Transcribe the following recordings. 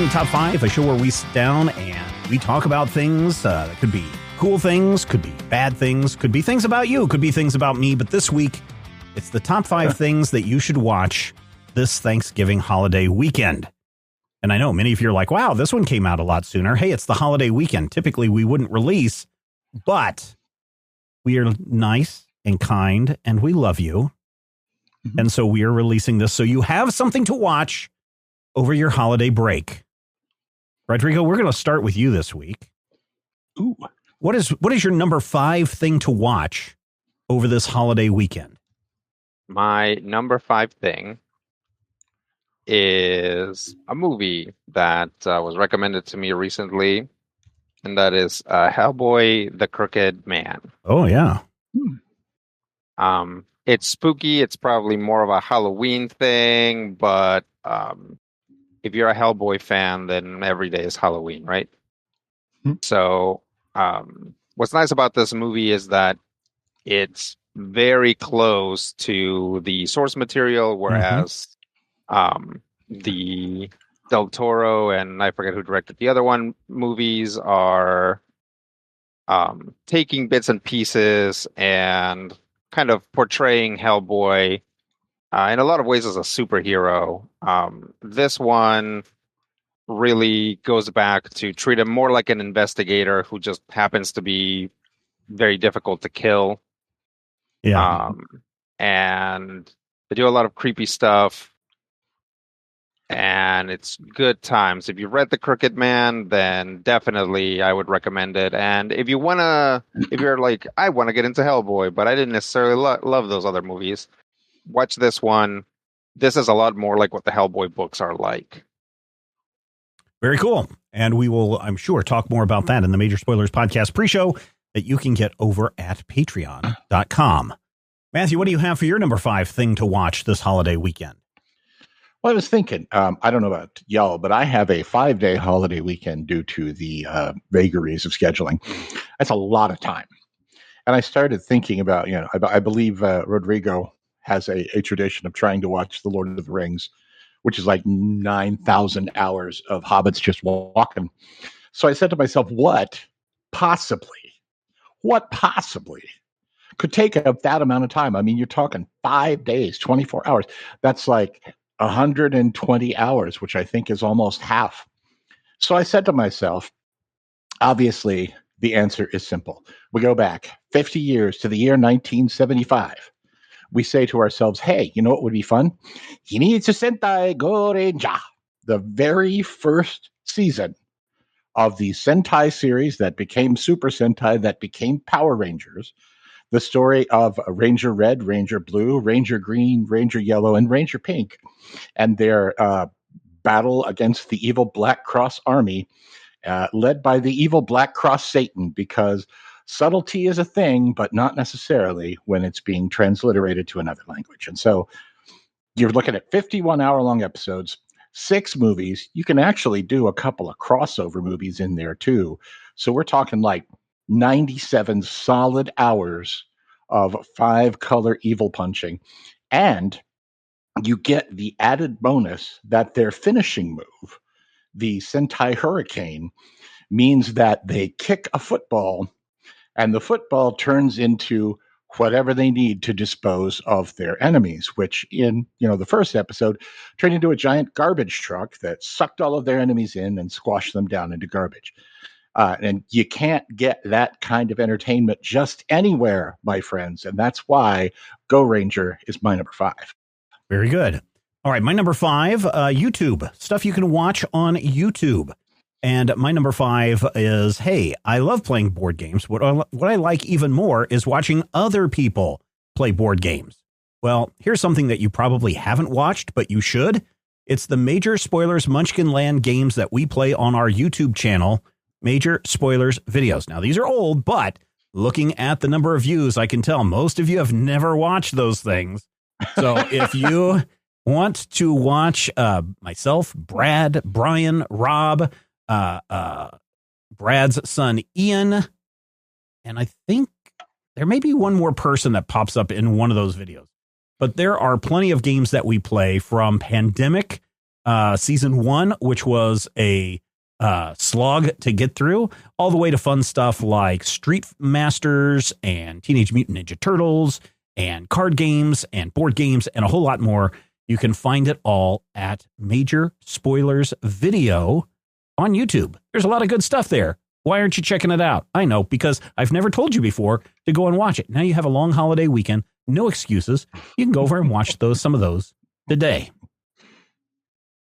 to Top 5, a show where we sit down and we talk about things that could be cool things, could be bad things, could be things about you, could be things about me. But this week, it's the top 5 things that you should watch this Thanksgiving holiday weekend. And I know many of you are like, wow, this one came out a lot sooner. Hey, it's the holiday weekend. Typically, we wouldn't release, but we are nice and kind and we love you. Mm-hmm. And so we are releasing this so you have something to watch over your holiday break. Rodrigo, we're going to start with you this week. Ooh. What is your number 5 thing to watch over this holiday weekend? My number 5 thing is a movie that was recommended to me recently, and that is Hellboy: The Crooked Man. Oh, yeah. It's spooky. It's probably more of a Halloween thing, but if you're a Hellboy fan, then every day is Halloween, right? So what's nice about this movie is that it's very close to the source material, whereas the Del Toro and I forget who directed the other one movies are taking bits and pieces and kind of portraying Hellboy in a lot of ways as a superhero. This one really goes back to treat him more like an investigator who just happens to be very difficult to kill. Yeah. And they do a lot of creepy stuff. And it's good times. If you've read The Crooked Man, then definitely I would recommend it. And if you're like, I want to get into Hellboy, but I didn't necessarily love those other movies, watch this one. This is a lot more like what the Hellboy books are like. Very cool. And we will, I'm sure, talk more about that in the Major Spoilers Podcast pre-show that you can get over at patreon.com. Matthew, what do you have for your number 5 thing to watch this holiday weekend? Well, I was thinking, I don't know about y'all, but I have a 5-day holiday weekend due to the vagaries of scheduling. That's a lot of time. And I started thinking about, I believe Rodrigo has a tradition of trying to watch The Lord of the Rings, which is like 9,000 hours of hobbits just walking. So I said to myself, what possibly could take up that amount of time? I mean, you're talking 5 days, 24 hours. That's like 120 hours, which I think is almost half. So I said to myself, obviously, the answer is simple. We go back 50 years to the year 1975. We say to ourselves, hey, you know what would be fun? Himitsu Sentai Go Ranger, the very first season of the Sentai series that became Super Sentai, that became Power Rangers. The story of Ranger Red, Ranger Blue, Ranger Green, Ranger Yellow, and Ranger Pink, and their battle against the evil Black Cross army, led by the evil Black Cross Satan, because subtlety is a thing, but not necessarily when it's being transliterated to another language. And so you're looking at 51-hour-long episodes, 6 movies. You can actually do a couple of crossover movies in there, too. So we're talking like 97 solid hours of 5-color evil punching. And you get the added bonus that their finishing move, the Sentai Hurricane, means that they kick a football and the football turns into whatever they need to dispose of their enemies, which in, the first episode turned into a giant garbage truck that sucked all of their enemies in and squashed them down into garbage. And you can't get that kind of entertainment just anywhere, my friends. And that's why Go Ranger is my number 5. Very good. All right. My number 5, YouTube. Stuff you can watch on YouTube. And my number 5 is, hey, I love playing board games. What I like even more is watching other people play board games. Well, here's something that you probably haven't watched, but you should. It's the Major Spoilers Munchkin Land games that we play on our YouTube channel, Major Spoilers Videos. Now, these are old, but looking at the number of views, I can tell most of you have never watched those things. So if you want to watch myself, Brad, Brian, Rob, Brad's son, Ian, and I think there may be one more person that pops up in one of those videos. But there are plenty of games that we play, from Pandemic season 1, which was a slog to get through, all the way to fun stuff like Street Masters and Teenage Mutant Ninja Turtles and card games and board games and a whole lot more. You can find it all at Major Spoilers Video on YouTube. There's a lot of good stuff there. Why aren't you checking it out? I know, because I've never told you before to go and watch it. Now you have a long holiday weekend. No excuses. You can go over and watch some of those today.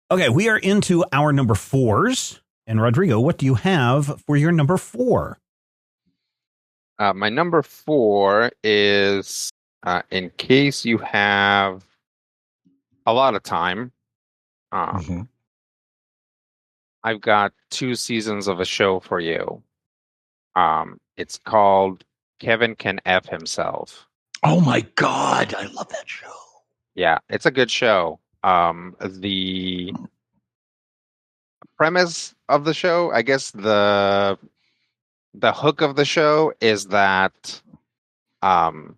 Okay, we are into our number 4s. And Rodrigo, what do you have for your number 4? My number 4 is in case you have a lot of time. I've got 2 seasons of a show for you. It's called Kevin Can F Himself. Oh my God, I love that show. Yeah, it's a good show. The premise of the show, I guess the hook of the show is that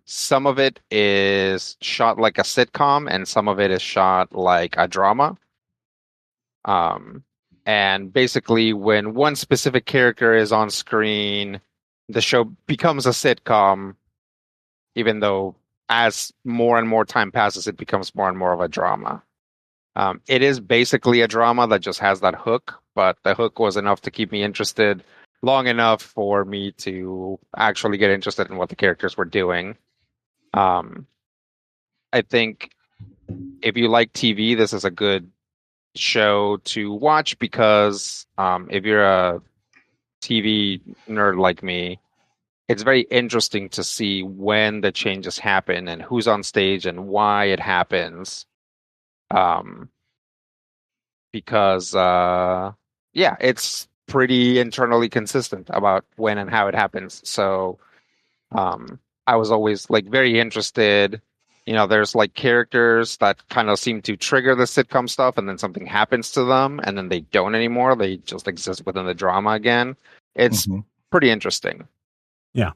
some of it is shot like a sitcom and some of it is shot like a drama. And basically when one specific character is on screen, the show becomes a sitcom, even though as more and more time passes, it becomes more and more of a drama. It is basically a drama that just has that hook, but the hook was enough to keep me interested long enough for me to actually get interested in what the characters were doing. I think if you like TV, this is a good show to watch because if you're a TV nerd like me, it's very interesting to see when the changes happen and who's on stage and why it happens. Because it's pretty internally consistent about when and how it happens. So I was always like very interested. You know, there's like characters that kind of seem to trigger the sitcom stuff and then something happens to them and then they don't anymore. They just exist within the drama again. It's pretty interesting. Yeah.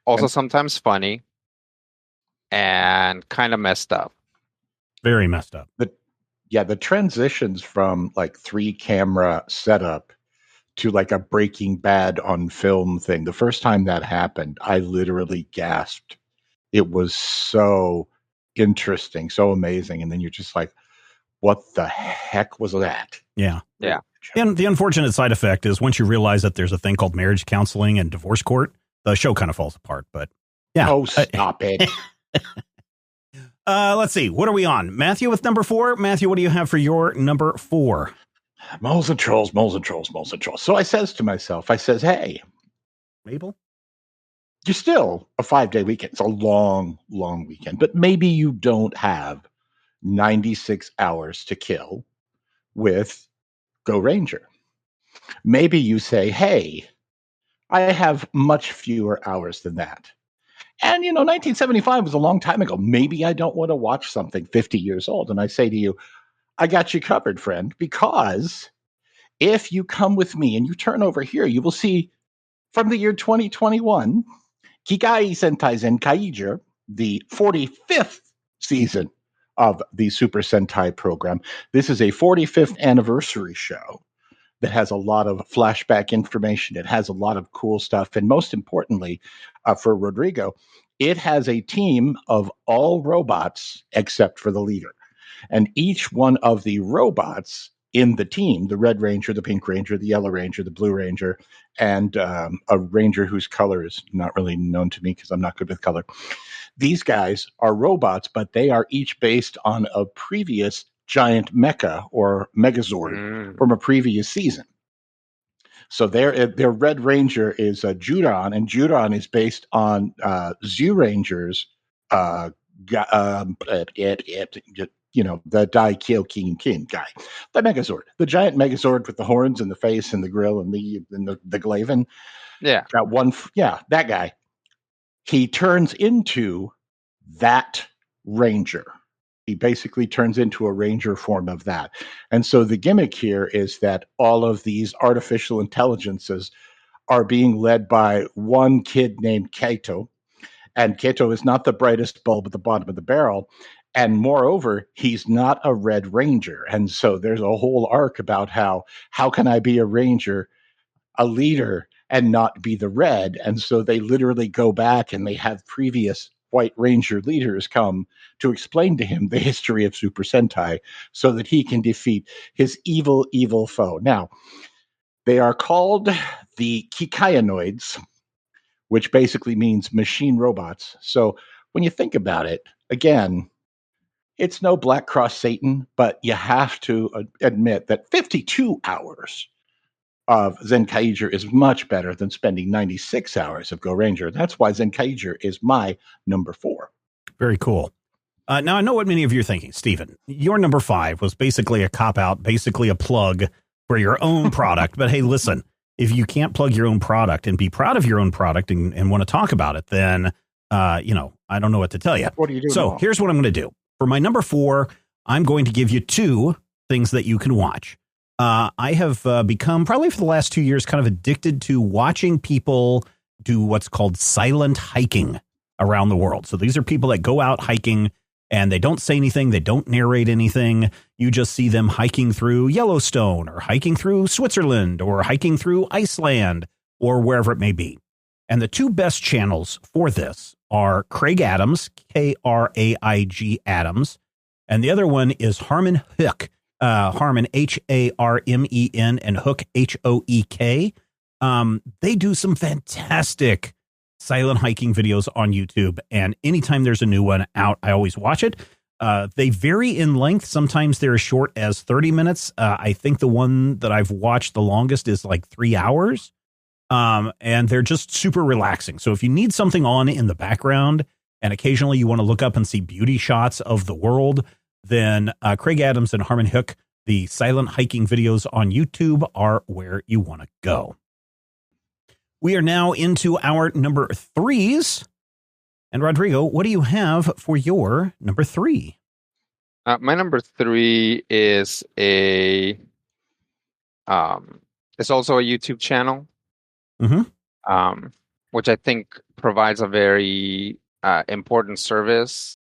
Also sometimes funny and kind of messed up. Very messed up. The transitions from like 3-camera setup to like a Breaking Bad on film thing. The first time that happened, I literally gasped. It was so interesting, so amazing. And then you're just like, what the heck was that? Yeah. Yeah. And the unfortunate side effect is once you realize that there's a thing called marriage counseling and divorce court, the show kind of falls apart. But yeah. Oh, stop it. Let's see. What are we on? Matthew with number 4. Matthew, what do you have for your number 4? Moles and trolls, moles and trolls, moles and trolls. So I says to myself, hey, Mabel? You're still a 5-day weekend. It's a long, long weekend, but maybe you don't have 96 hours to kill with Go Ranger. Maybe you say, hey, I have much fewer hours than that. And, 1975 was a long time ago. Maybe I don't want to watch something 50 years old. And I say to you, I got you covered, friend, because if you come with me and you turn over here, you will see from the year 2021, Kikai Sentai Zenkaiger, the 45th season of the Super Sentai program. This is a 45th anniversary show that has a lot of flashback information. It has a lot of cool stuff. And most importantly, for Rodrigo, it has a team of all robots except for the leader. And each one of the robots in the team, the Red Ranger, the Pink Ranger, the Yellow Ranger, the Blue Ranger, and a Ranger whose color is not really known to me because I'm not good with color. These guys are robots, but they are each based on a previous giant mecha or Megazord from a previous season. So their Red Ranger is Juron, and Juron is based on Zyuranger's the Daikyo King guy, the Megazord, the giant Megazord with the horns and the face and the grill and the Glaven. Yeah, got one. Yeah, that guy. He turns into that Ranger. He basically turns into a Ranger form of that. And so the gimmick here is that all of these artificial intelligences are being led by one kid named Kaito. And Kaito is not the brightest bulb at the bottom of the barrel. And moreover, he's not a Red Ranger. And so there's a whole arc about how can I be a Ranger, a leader, and not be the Red? And so they literally go back and they have previous White Ranger leaders come to explain to him the history of Super Sentai so that he can defeat his evil, evil foe. Now, they are called the Kikaianoids, which basically means machine robots. So when you think about it, again, it's no Black Cross Satan, but you have to admit that 52 hours of Zenkaiger is much better than spending 96 hours of Go Ranger. That's why Zenkaiger is my number 4. Very cool. Now, I know what many of you are thinking, Stephen. Your number 5 was basically a cop-out, basically a plug for your own product. But hey, listen, if you can't plug your own product and be proud of your own product and want to talk about it, then, I don't know what to tell you. What do you do? So here's what I'm going to do. For my number 4, I'm going to give you 2 things that you can watch. I have become, probably for the last 2 years, kind of addicted to watching people do what's called silent hiking around the world. So these are people that go out hiking and they don't say anything. They don't narrate anything. You just see them hiking through Yellowstone or hiking through Switzerland or hiking through Iceland or wherever it may be. And the 2 best channels for this are Craig Adams, Kraig Adams, and the other one is Harmon Hoek. Harmon, Harmen, and Hoek, Hoek. They do some fantastic silent hiking videos on YouTube, and anytime there's a new one out, I always watch it. They vary in length. Sometimes they're as short as 30 minutes. I think the one that I've watched the longest is like 3 hours, and they're just super relaxing. So if you need something on in the background, and occasionally you want to look up and see beauty shots of the world, then Craig Adams and Harmon Hoek, the silent hiking videos on YouTube, are where you want to go. We are now into our number 3s. And Rodrigo, what do you have for your number 3? My number 3 is it's also a YouTube channel, which I think provides a very important service.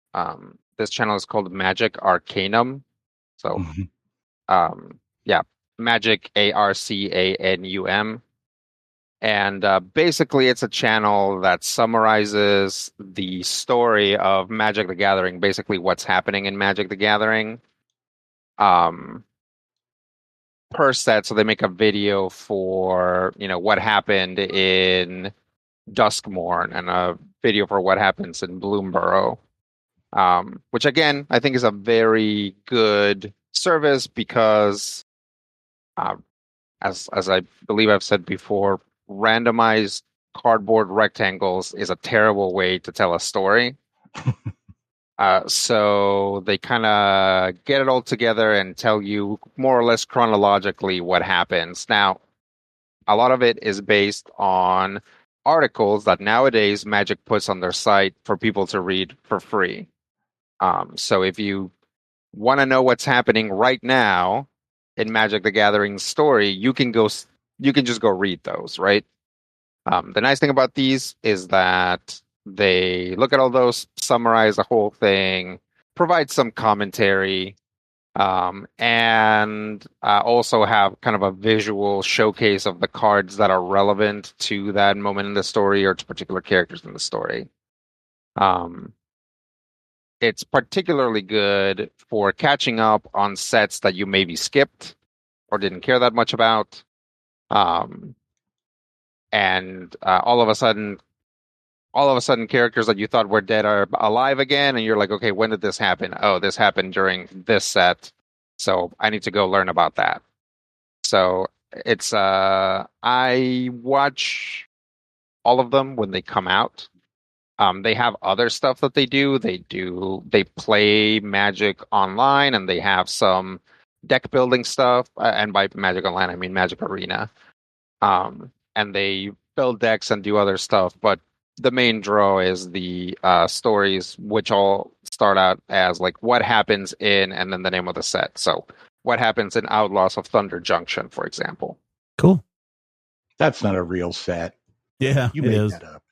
This channel is called Magic Arcanum. So, Magic Arcanum. And basically, it's a channel that summarizes the story of Magic the Gathering, basically what's happening in Magic the Gathering per set. So they make a video for, what happened in Duskmourn and a video for what happens in Bloomburrow. Which again, I think is a very good service because, as I believe I've said before, randomized cardboard rectangles is a terrible way to tell a story. So they kind of get it all together and tell you more or less chronologically what happens. Now, a lot of it is based on articles that nowadays Magic puts on their site for people to read for free. So if you want to know what's happening right now in Magic the Gathering story, you can just go read those, right? The nice thing about these is that they look at all those, summarize the whole thing, provide some commentary, and also have kind of a visual showcase of the cards that are relevant to that moment in the story or to particular characters in the story. It's particularly good for catching up on sets that you maybe skipped or didn't care that much about. And all of a sudden, characters that you thought were dead are alive again. And you're like, okay, when did this happen? Oh, this happened during this set. So I need to go learn about that. So it's, I watch all of them when they come out. They have other stuff that they do. They play Magic Online, and they have some deck building stuff. And by Magic Online, I mean Magic Arena. And they build decks and do other stuff. But the main draw is the stories, which all start out as like what happens in, and then the name of the set. So what happens in Outlaws of Thunder Junction, for example. Cool. That's not a real set. Yeah, You it made is. that up.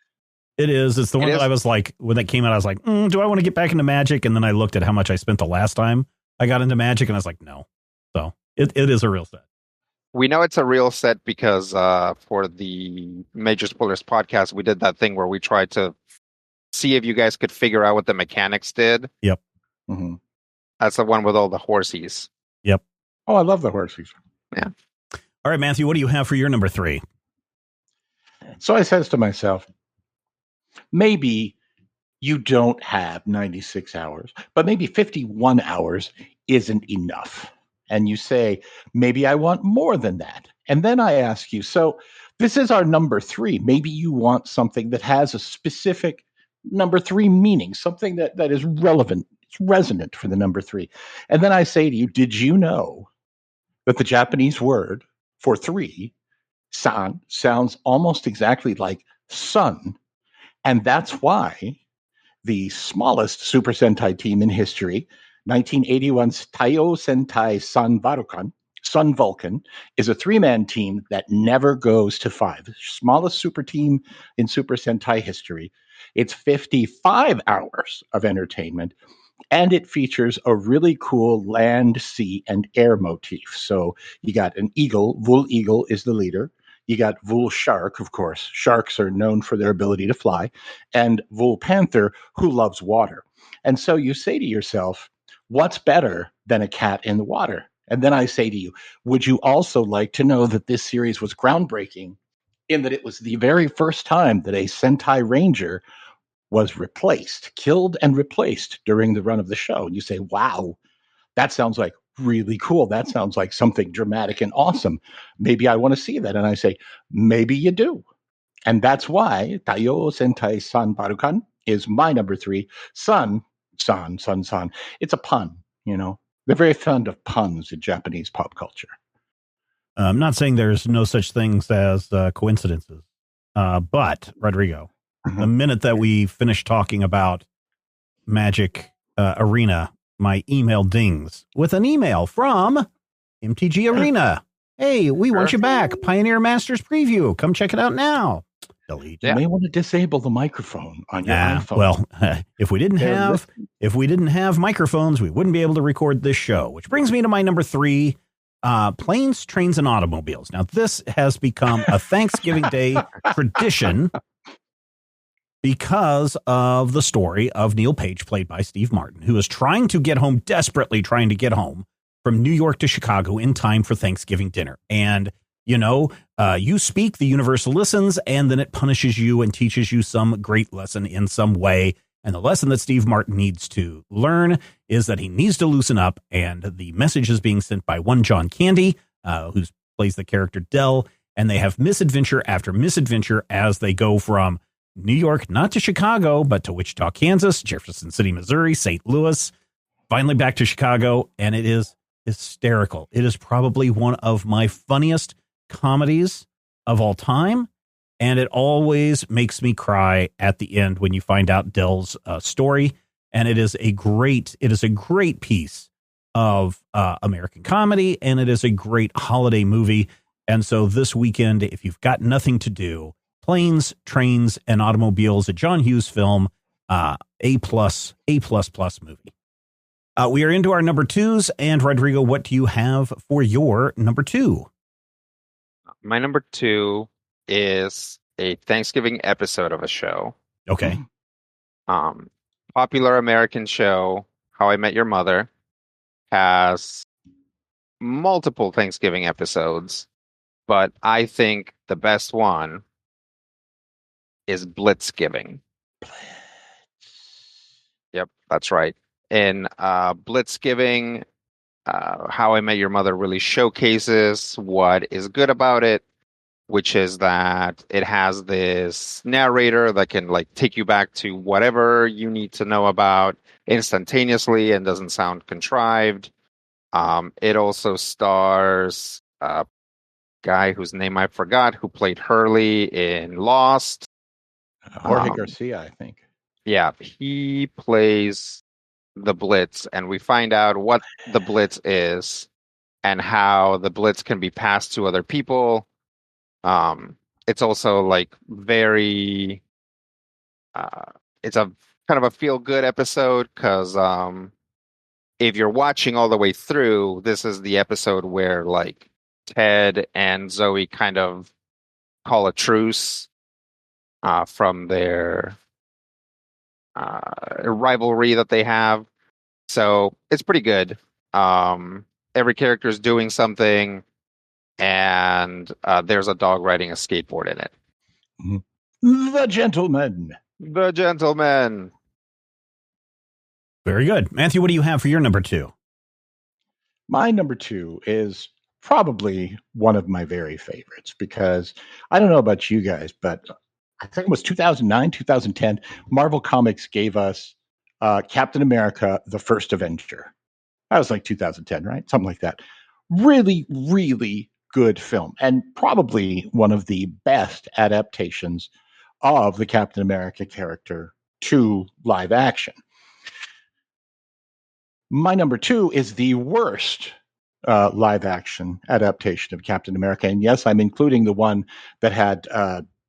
It is. It's the one It that is. I was like, when that came out, I was like, do I want to get back into Magic? And then I looked at how much I spent the last time I got into Magic, and I was like, no. So it is a real set. We know it's a real set because for the Major Spoilers podcast, we did that thing where we tried to see if you guys could figure out what the mechanics did. Yep. Mm-hmm. That's the one with all the horsies. Yep. Oh, I love the horses. Yeah. All right, Matthew, what do you have for your number 3? So I says to myself, maybe you don't have 96 hours, but maybe 51 hours isn't enough. And you say, maybe I want more than that. And then I ask you, so this is our number 3. Maybe you want something that has a specific number 3 meaning, something that is relevant, it's resonant for the number 3. And then I say to you, did you know that the Japanese word for 3, san, sounds almost exactly like sun? And that's why the smallest Super Sentai team in history, 1981's Taiyo Sentai Sun Barukan, Sun Vulcan, is a 3-man team that never goes to 5. The smallest super team in Super Sentai history. It's 55 hours of entertainment, and it features a really cool land, sea, and air motif. So you got an eagle. Vul Eagle is the leader. You got Vul Shark, of course. Sharks are known for their ability to fly. And Vul Panther, who loves water. And so you say to yourself, what's better than a cat in the water? And then I say to you, would you also like to know that this series was groundbreaking in that it was the very first time that a Sentai Ranger was killed and replaced during the run of the show? And you say, wow, that sounds like really cool. That sounds like something dramatic and awesome. Maybe I want to see that. And I say, maybe you do. And that's why Taiyo Sentai San Barukan is my number 3. Sun. It's a pun, you know. They're very fond of puns in Japanese pop culture. I'm not saying there's no such things as coincidences, but Rodrigo, the minute that we finish talking about Magic Arena, my email dings with an email from MTG Arena. Hey, we want you back. Pioneer Masters preview. Come check it out now. Delete. You may want to disable the microphone on your iPhone. Well, if we didn't have microphones, we wouldn't be able to record this show. Which brings me to my number 3, planes, trains, and automobiles. Now, this has become a Thanksgiving Day tradition because of the story of Neil Page, played by Steve Martin, who is desperately trying to get home from New York to Chicago in time for Thanksgiving dinner. And, you know, you speak, the universe listens, and then it punishes you and teaches you some great lesson in some way. And the lesson that Steve Martin needs to learn is that he needs to loosen up. And the message is being sent by one John Candy, who plays the character Dell. And they have misadventure after misadventure as they go from New York, not to Chicago, but to Wichita, Kansas, Jefferson City, Missouri, St. Louis, finally back to Chicago. And it is hysterical. It is probably one of my funniest comedies of all time. And it always makes me cry at the end when you find out Dell's story. And it is a great piece of American comedy. And it is a great holiday movie. And so this weekend, if you've got nothing to do, Planes, Trains, and Automobiles, a John Hughes film, A++ movie. We are into our number 2s, and Rodrigo, what do you have for your number 2? My number 2 is a Thanksgiving episode of a show. Okay. Popular American show, How I Met Your Mother, has multiple Thanksgiving episodes, but I think the best one is Blitzgiving. Yep, that's right. In Blitzgiving, How I Met Your Mother really showcases what is good about it, which is that it has this narrator that can like take you back to whatever you need to know about instantaneously and doesn't sound contrived. It also stars a guy whose name I forgot, who played Hurley in Lost. Jorge Garcia, I think. Yeah, he plays the Blitz, and we find out what the Blitz is and how the Blitz can be passed to other people. It's also like very it's a kind of a feel good episode because if you're watching all the way through, this is the episode where like Ted and Zoe kind of call a truce from their rivalry that they have. So it's pretty good. Every character is doing something, and there's a dog riding a skateboard in it. The Gentleman. The Gentleman. Very good. Matthew, what do you have for your number 2? My number 2 is probably one of my very favorites because I don't know about you guys, but I think it was 2009, 2010, Marvel Comics gave us Captain America, the First Avenger. That was like 2010, right? Something like that. Really, really good film, and probably one of the best adaptations of the Captain America character to live action. My number 2 is the worst live action adaptation of Captain America. And yes, I'm including the one that had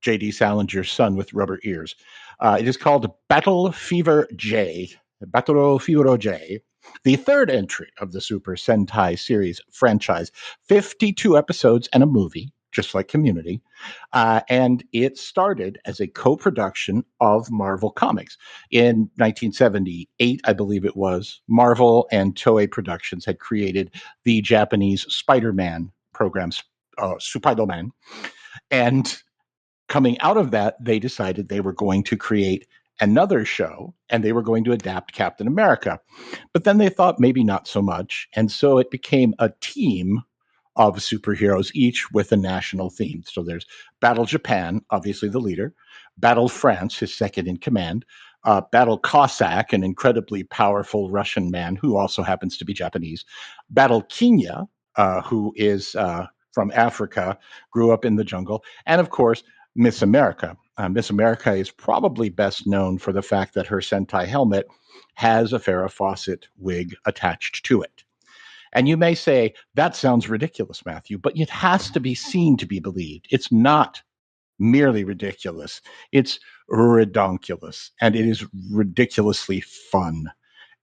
J.D. Salinger's son with rubber ears. It is called Battle Fever J, the third entry of the Super Sentai series franchise. 52 episodes and a movie, just like Community. And it started as a co-production of Marvel Comics. In 1978, I believe it was, Marvel and Toei Productions had created the Japanese Spider-Man programs, Spider-Man. And coming out of that, they decided they were going to create another show, and they were going to adapt Captain America. But then they thought maybe not so much. And so it became a team of superheroes, each with a national theme. So there's Battle Japan, obviously the leader, Battle France, his second in command, Battle Cossack, an incredibly powerful Russian man who also happens to be Japanese, Battle Kenya, who is from Africa, grew up in the jungle, and of course, Miss America. Miss America is probably best known for the fact that her Sentai helmet has a Farrah Fawcett wig attached to it. And you may say, that sounds ridiculous, Matthew, but it has to be seen to be believed. It's not merely ridiculous. It's redonkulous, and it is ridiculously fun.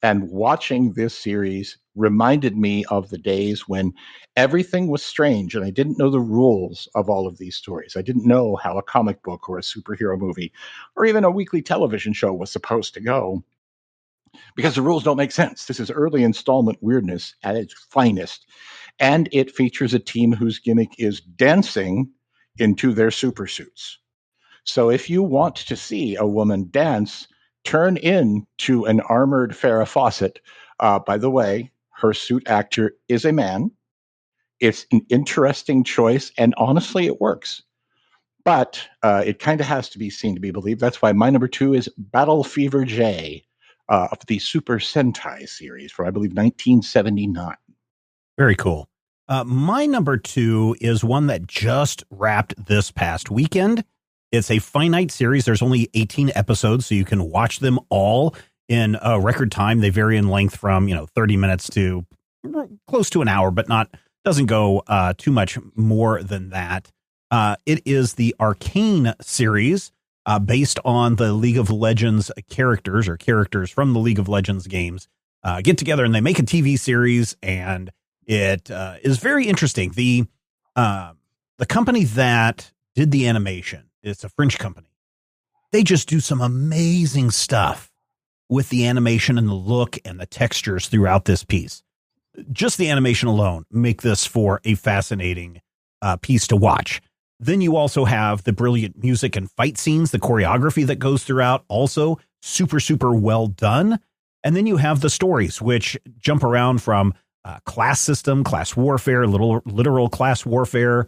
And watching this series reminded me of the days when everything was strange and I didn't know the rules of all of these stories. I didn't know how a comic book or a superhero movie or even a weekly television show was supposed to go because the rules don't make sense. This is early installment weirdness at its finest. And it features a team whose gimmick is dancing into their super suits. So if you want to see a woman dance, turn into an armored Farrah Fawcett. By the way, her suit actor is a man. It's an interesting choice, and honestly, it works. But it kind of has to be seen to be believed. That's why my number 2 is Battle Fever J of the Super Sentai series from, I believe, 1979. Very cool. My number 2 is one that just wrapped this past weekend. It's a finite series. There's only 18 episodes, so you can watch them all in a record time. They vary in length from 30 minutes to close to an hour, but doesn't go too much more than that. It is the Arcane series based on the League of Legends characters from the League of Legends games get together and they make a TV series, and it is very interesting. The company that did the animation, it's a French company. They just do some amazing stuff with the animation and the look and the textures throughout this piece. Just the animation alone make this for a fascinating piece to watch. Then you also have the brilliant music and fight scenes, the choreography that goes throughout, also super, super well done. And then you have the stories, which jump around from class system, class warfare, literal class warfare,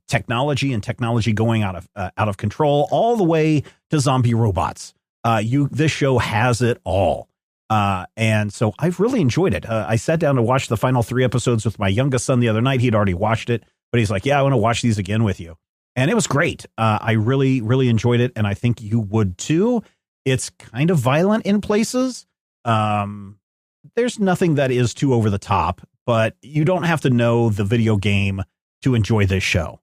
technology and technology going out of control, all the way to zombie robots. This show has it all. And so I've really enjoyed it. I sat down to watch the final 3 episodes with my youngest son the other night. He'd already watched it, but he's like, yeah, I want to watch these again with you. And it was great. I really, really enjoyed it. And I think you would too. It's kind of violent in places. There's nothing that is too over the top, but you don't have to know the video game to enjoy this show.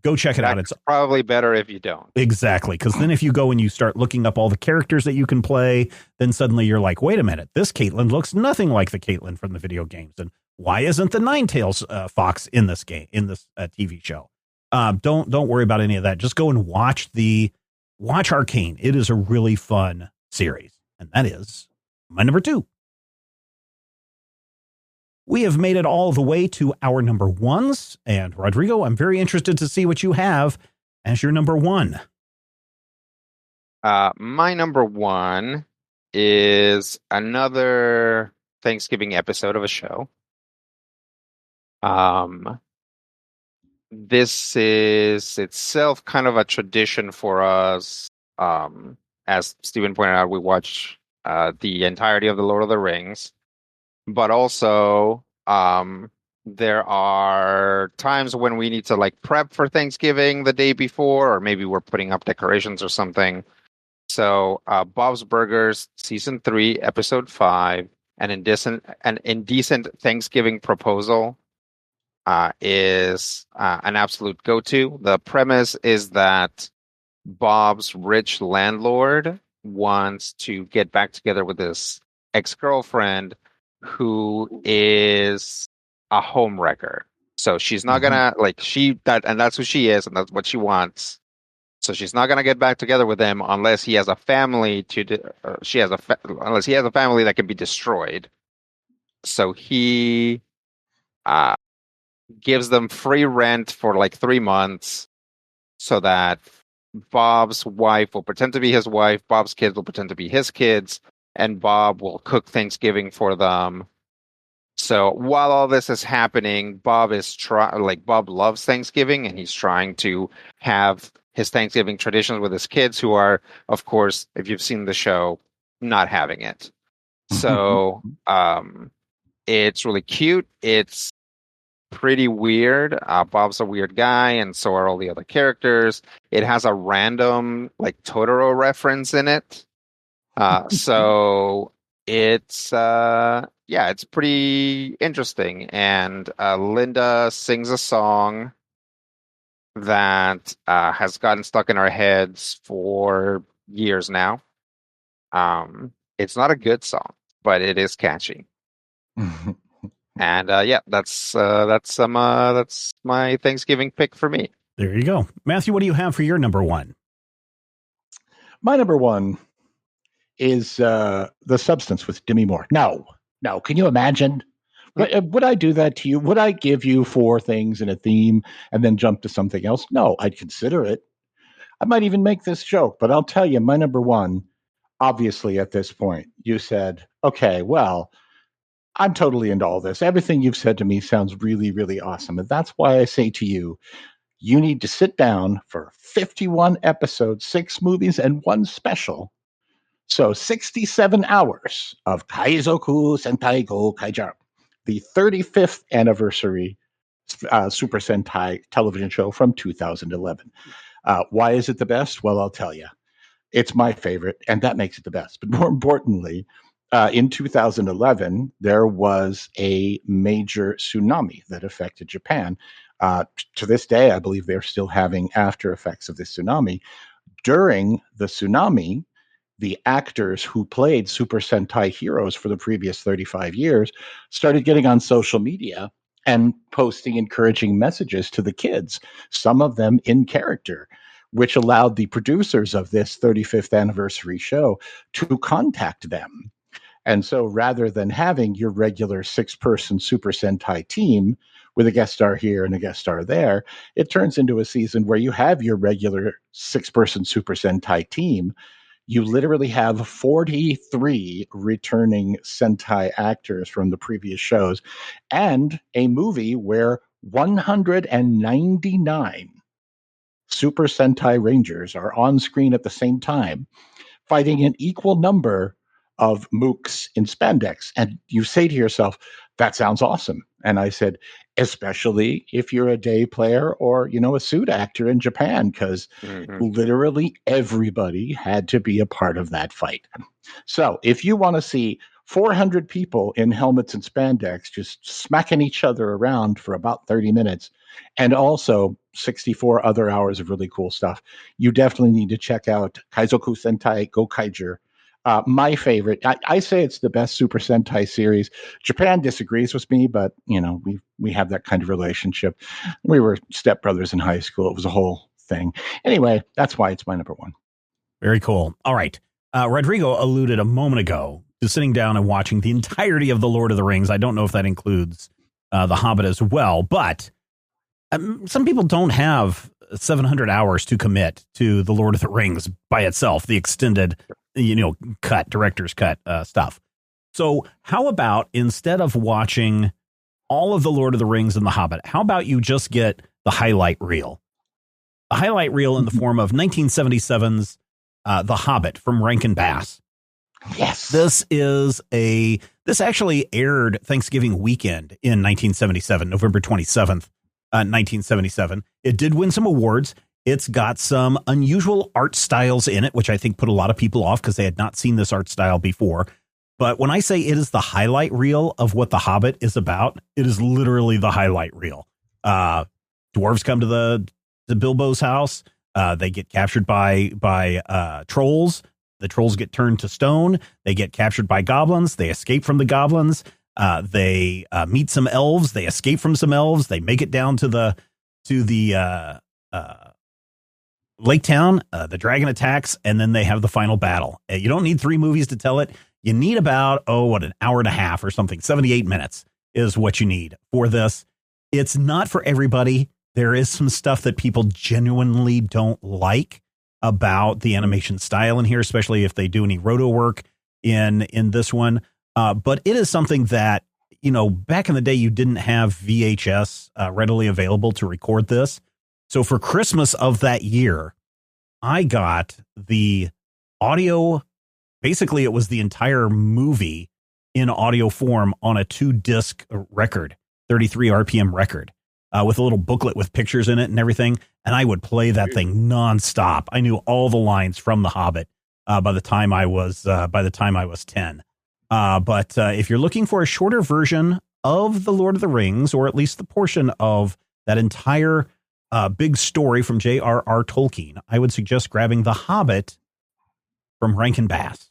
Go check it out. It's probably better if you don't. Exactly. Because then if you go and you start looking up all the characters that you can play, then suddenly you're like, wait a minute, this Caitlin looks nothing like the Caitlin from the video games. And why isn't the Ninetales fox in this game, in this TV show? Don't worry about any of that. Just go and watch Arcane. It is a really fun series. And that is my number 2. We have made it all the way to our number 1s. And Rodrigo, I'm very interested to see what you have as your number 1. My number 1 is another Thanksgiving episode of a show. This is itself kind of a tradition for us. As Stephen pointed out, we watch the entirety of the Lord of the Rings. But also, there are times when we need to like prep for Thanksgiving the day before, or maybe we're putting up decorations or something. So, Bob's Burgers, season 3, episode 5, an indecent Thanksgiving proposal is an absolute go-to. The premise is that Bob's rich landlord wants to get back together with his ex-girlfriend, who is a homewrecker. So she's not gonna and that's who she is, and that's what she wants. So she's not gonna get back together with him unless he has a family unless he has a family that can be destroyed. So he gives them free rent for like 3 months, so that Bob's wife will pretend to be his wife, Bob's kids will pretend to be his kids, and Bob will cook Thanksgiving for them. So while all this is happening, Bob loves Thanksgiving, and he's trying to have his Thanksgiving traditions with his kids, who are, of course, if you've seen the show, not having it. So it's really cute. It's pretty weird. Bob's a weird guy, and so are all the other characters. It has a random like Totoro reference in it. So it's it's pretty interesting. And Linda sings a song that has gotten stuck in our heads for years now. It's not a good song, but it is catchy. And that's my Thanksgiving pick for me. There you go. Matthew, what do you have for your number 1? My number 1 is The Substance with Demi Moore. No. Can you imagine? Would I do that to you? Would I give you 4 things in a theme and then jump to something else? No, I'd consider it. I might even make this joke, but I'll tell you, my number 1, obviously at this point, you said, okay, well, I'm totally into all this. Everything you've said to me sounds really, really awesome. And that's why I say to you, you need to sit down for 51 episodes, 6 movies, and 1 special. So 67 hours of Kaizoku Sentai Go Kaijar, the 35th anniversary Super Sentai television show from 2011. Why is it the best? Well, I'll tell you. It's my favorite, and that makes it the best. But more importantly, in 2011, there was a major tsunami that affected Japan. To this day, I believe they're still having after effects of this tsunami. During the tsunami, the actors who played Super Sentai heroes for the previous 35 years started getting on social media and posting encouraging messages to the kids, some of them in character, which allowed the producers of this 35th anniversary show to contact them. And so rather than having your regular 6-person Super Sentai team with a guest star here and a guest star there, it turns into a season where you have your regular 6-person Super Sentai team. You literally have 43 returning Sentai actors from the previous shows and a movie where 199 Super Sentai Rangers are on screen at the same time, fighting an equal number of mooks in spandex. And you say to yourself, that sounds awesome. And I said, especially if you're a day player or, a suit actor in Japan, because literally everybody had to be a part of that fight. So if you want to see 400 people in helmets and spandex just smacking each other around for about 30 minutes, and also 64 other hours of really cool stuff. You definitely need to check out Kaizoku Sentai Gokaiger. My favorite, I say it's the best Super Sentai series. Japan disagrees with me, but we have that kind of relationship. We were stepbrothers in high school. It was a whole thing. Anyway, that's why it's my number one. Very cool. All right. Rodrigo alluded a moment ago to sitting down and watching the entirety of The Lord of the Rings. I don't know if that includes The Hobbit as well, but some people don't have 700 hours to commit to The Lord of the Rings by itself, the extended, director's cut stuff. So how about instead of watching all of The Lord of the Rings and The Hobbit, how about you just get the highlight reel? The highlight reel in the form of 1977's The Hobbit from Rankin Bass. Yes. This actually aired Thanksgiving weekend in 1977, November 27th, 1977. It did win some awards. It's got some unusual art styles in it, which I think put a lot of people off because they had not seen this art style before. But when I say it is the highlight reel of what The Hobbit is about, it is literally the highlight reel. Dwarves come to Bilbo's house. They get captured by trolls. The trolls get turned to stone. They get captured by goblins. They escape from the goblins. They meet some elves. They escape from some elves. They make it down to the lake town. The dragon attacks, and then they have the final battle. You don't need 3 movies to tell it. You need about, an hour and a half or something. 78 minutes is what you need for this. It's not for everybody. There is some stuff that people genuinely don't like about the animation style in here, especially if they do any roto work in this one. But it is something that, back in the day, you didn't have VHS readily available to record this. So for Christmas of that year, I got the audio. Basically, it was the entire movie in audio form on a 2-disc record, 33 RPM record. With a little booklet with pictures in it and everything. And I would play that thing nonstop. I knew all the lines from The Hobbit by the time I was 10. But if you're looking for a shorter version of The Lord of the Rings, or at least the portion of that entire big story from J.R.R. Tolkien, I would suggest grabbing The Hobbit from Rankin Bass.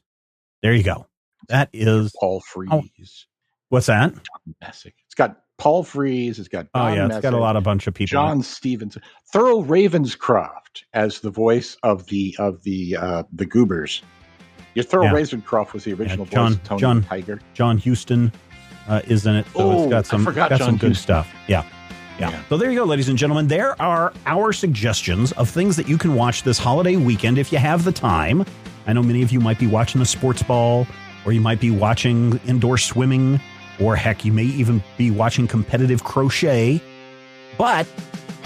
There you go. That is Paul Frees. What's that? It's got Paul Frees. It's got Don It's got a bunch of people. John Stevenson, Thurl Ravenscroft as the voice of the Goobers. Your Thurl Ravenscroft was the original voice of Tony the Tiger. John Huston is in it, so it's got some good stuff. Yeah. So there you go, ladies and gentlemen. There are our suggestions of things that you can watch this holiday weekend if you have the time. I know many of you might be watching the sports ball, or you might be watching indoor swimming, or heck, you may even be watching competitive crochet. But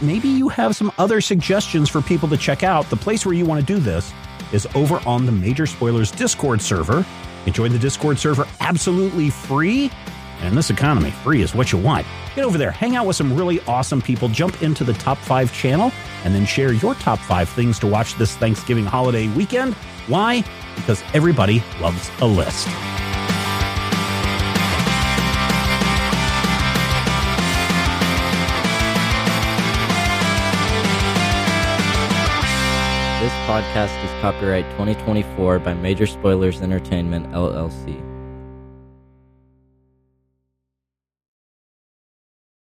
maybe you have some other suggestions for people to check out. The place where you want to do this is over on the Major Spoilers Discord server. You can join the Discord server absolutely free. And in this economy, free is what you want. Get over there, hang out with some really awesome people, jump into the Top 5 channel, and then share your top 5 things to watch this Thanksgiving holiday weekend. Why? Because everybody loves a list. This podcast is copyright 2024 by Major Spoilers Entertainment, LLC.